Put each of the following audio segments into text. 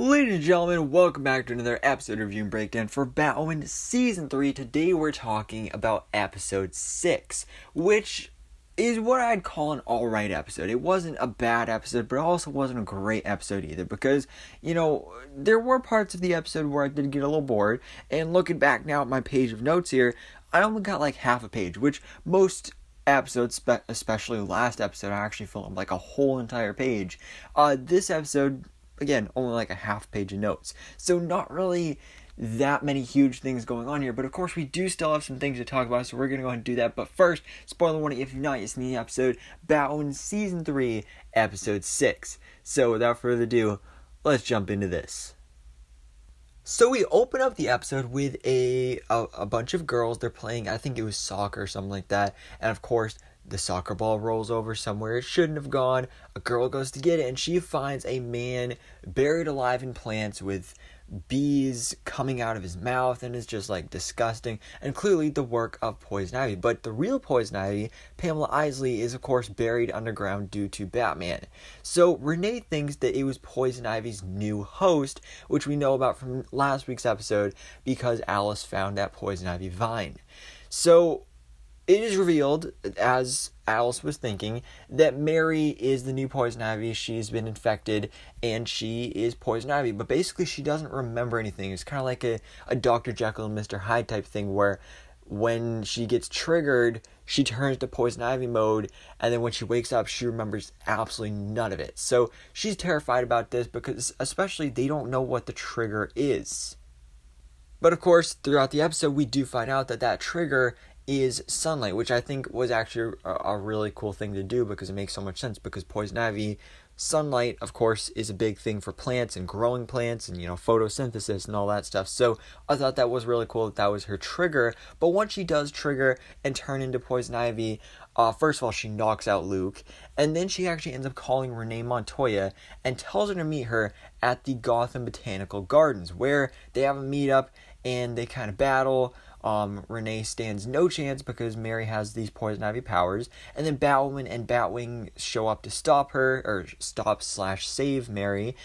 Ladies and gentlemen, welcome back to another episode review and breakdown for Batwoman Season 3. Today we're talking about Episode 6, which is what I'd call an alright episode. It wasn't a bad episode, but it also wasn't a great episode either, because, there were parts of the episode where I did get a little bored, and looking back now at my page of notes here, I only got like half a page, which most episodes, especially last episode, I actually filmed like a whole entire page. This episode, again, only like a half page of notes. So not really that many huge things going on here. But of course, we do still have some things to talk about. So we're going to go ahead and do that. But first, spoiler warning, if you've not yet seen the episode, Batwoman Season 3, Episode 6. So without further ado, let's jump into this. So we open up the episode with a bunch of girls. They're playing, I think it was soccer or something like that. And of course, the soccer ball rolls over somewhere it shouldn't have gone. A girl goes to get it, and she finds a man buried alive in plants with bees coming out of his mouth, and it's just like disgusting, and clearly the work of Poison Ivy. But the real Poison Ivy, Pamela Isley, is of course buried underground due to Batman. So Renee thinks that it was Poison Ivy's new host, which we know about from last week's episode because Alice found that Poison Ivy vine. So it is revealed, as Alice was thinking, that Mary is the new Poison Ivy. She's been infected, and she is Poison Ivy. But basically, she doesn't remember anything. It's kind of like a Dr. Jekyll and Mr. Hyde type thing, where when she gets triggered, she turns to Poison Ivy mode, and then when she wakes up, she remembers absolutely none of it. So she's terrified about this because, especially, they don't know what the trigger is. But of course, throughout the episode, we do find out that trigger is sunlight, which I think was actually a really cool thing to do because it makes so much sense, because Poison Ivy, sunlight, of course, is a big thing for plants and growing plants and, photosynthesis and all that stuff. So I thought that was really cool that was her trigger. But once she does trigger and turn into Poison Ivy, first of all, she knocks out Luke, and then she actually ends up calling Renee Montoya and tells her to meet her at the Gotham Botanical Gardens, where they have a meetup and they kind of battle. Renee stands no chance because Mary has these Poison Ivy powers, and then Batwoman and Batwing show up to stop her, or stop/save Mary.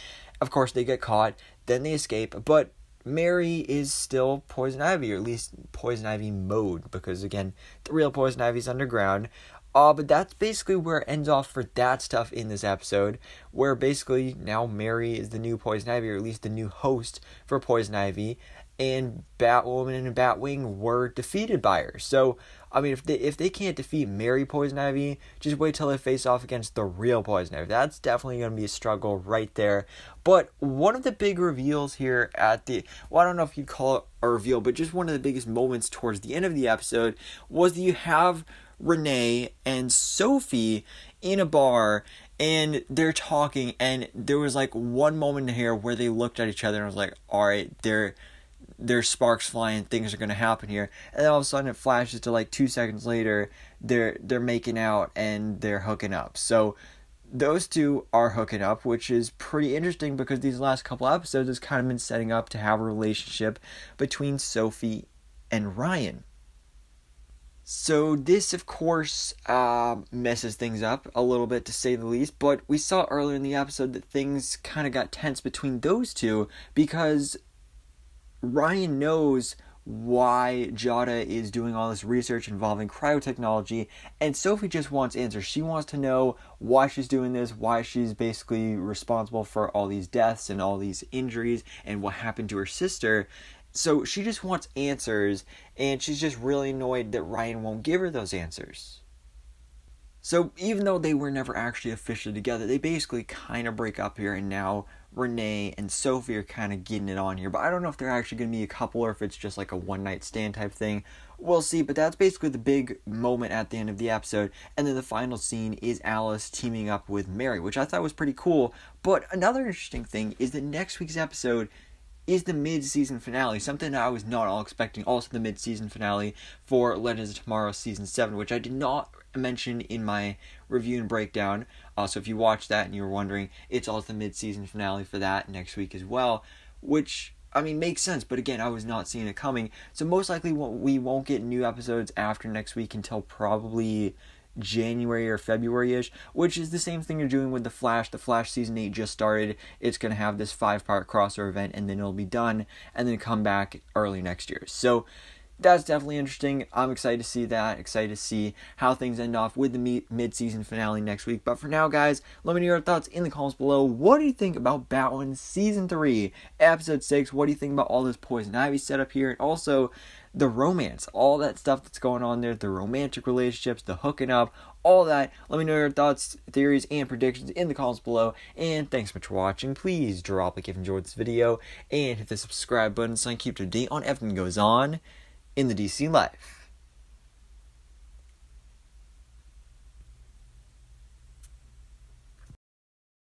Of course, they get caught, then they escape, but Mary is still Poison Ivy, or at least Poison Ivy mode, because again, the real Poison Ivy's underground. But that's basically where it ends off for that stuff in this episode, where basically now Mary is the new Poison Ivy, or at least the new host for Poison Ivy, and Batwoman and Batwing were defeated by her. So, I mean, if they can't defeat Mary Poison Ivy, just wait till they face off against the real Poison Ivy. That's definitely going to be a struggle right there. But one of the big reveals here I don't know if you'd call it a reveal, but just one of the biggest moments towards the end of the episode was that you have Renee and Sophie in a bar, and they're talking, and there was like one moment here where they looked at each other and I was like, alright, there's sparks flying, things are going to happen here. And then all of a sudden it flashes to like 2 seconds later, they're making out and they're hooking up. So those two are hooking up, which is pretty interesting because these last couple episodes has kind of been setting up to have a relationship between Sophie and Ryan. So this, of course, messes things up a little bit, to say the least. But we saw earlier in the episode that things kind of got tense between those two, because Ryan knows why Jada is doing all this research involving cryotechnology, and Sophie just wants answers. She wants to know why she's doing this, why she's basically responsible for all these deaths and all these injuries, and what happened to her sister. So she just wants answers, and she's just really annoyed that Ryan won't give her those answers. So even though they were never actually officially together, they basically kind of break up here, and now Renee and Sophie are kind of getting it on here. But I don't know if they're actually going to be a couple or if it's just like a one-night stand type thing. We'll see, but that's basically the big moment at the end of the episode. And then the final scene is Alice teaming up with Mary, which I thought was pretty cool. But another interesting thing is that next week's episode is the mid-season finale, something I was not all expecting. Also the mid-season finale for Legends of Tomorrow Season 7, which I did not mention in my review and breakdown. So if you watched that and you were wondering, it's also the mid-season finale for that next week as well, which, I mean, makes sense, but again, I was not seeing it coming. So most likely we won't get new episodes after next week until probably January or February-ish, which is the same thing you're doing with The Flash. The Flash Season 8 just started. It's going to have this 5-part crossover event, and then it'll be done, and then come back early next year. So that's definitely interesting. I'm excited to see that. Excited to see how things end off with the mid-season finale next week. But for now, guys, let me know your thoughts in the comments below. What do you think about Batwoman Season 3, Episode 6? What do you think about all this Poison Ivy setup here? And also the romance, all that stuff that's going on there, the romantic relationships, the hooking up, all that. Let me know your thoughts, theories, and predictions in the comments below. And thanks so much for watching. Please drop a like if you enjoyed this video, and hit the subscribe button so I can keep up to date on everything that goes on in the DC life.